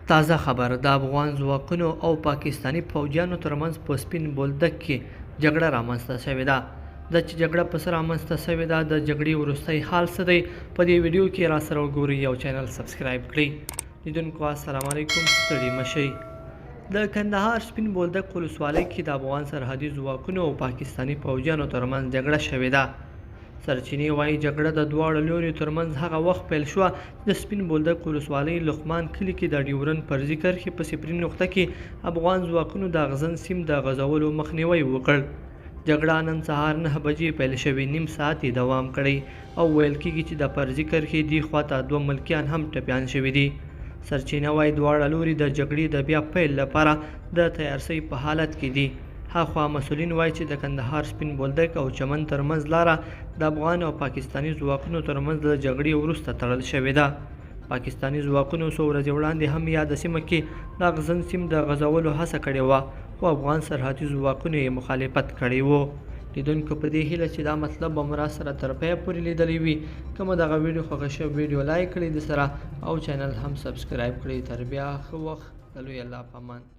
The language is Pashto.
تازه خبر د افغان ځواکونو او پاکستاني فوجیانو ترمنځ په سپین بولدک کې جګړه رامنځته شوې ده. د چې جګړه په څه رامنځته شوې ده، د جګړې وروستی حال څه دی، په دې ویډیو کې راسره وګورئ او چینل سبسکرایب کړئ. لیدونکو السلام علیکم، ستړي مه شئ. د کندهار سپین بولدک ولسوالۍ کې د افغان سرحدي ځواکونو او پاکستاني فوجیانو ترمنځ جګړه شوې ده. سرچینې وایي جګړه د دواړو لوري ترمنځ هغه وخت پیل شوه د سپین بولدک ولسوالۍ لقمان کلي کې د ډیورن فرضي کرښې په صفري نقطه کې افغان ځواکونو د اغزن سیم د غځولو مخنیوی وکړ. جګړه نن سهار 9 بجې پیل شوې، نیم ساعت یې دوام کړی او ویل کېږي چې د فرضي کرښې دې خواته 2 ملکیان هم ټپیان شوي دي. سرچینه وایي دواړه لوري د جګړې د بیا پیل لپاره د تیارسۍ په حالت کې دي. هاخوا مسؤلین وایي چې د کندهار سپین بولدک او چمن ترمنځ لاره د افغان او پاکستاني ځواکونو ترمنځ د جګړې وروسته تړل شوې ده. پاکستاني ځواکونو څو ورځې وړاندې هم یاده سیمه کې د اغزن سیم د غځولو هڅه کړې وه، خو افغان سرحدي ځواکونو یې مخالفت کړی و. لیدونکو په دې هیله چې دا مطلب به مو راسره تر پایه پورې لیدلی وي. که مو دغه ویډیو خوښه شوې ویډیو لایک کړئ د سره او چینل هم سبسکرایب کړئ. تر بیا ښه وخت، د لوی الله په امان.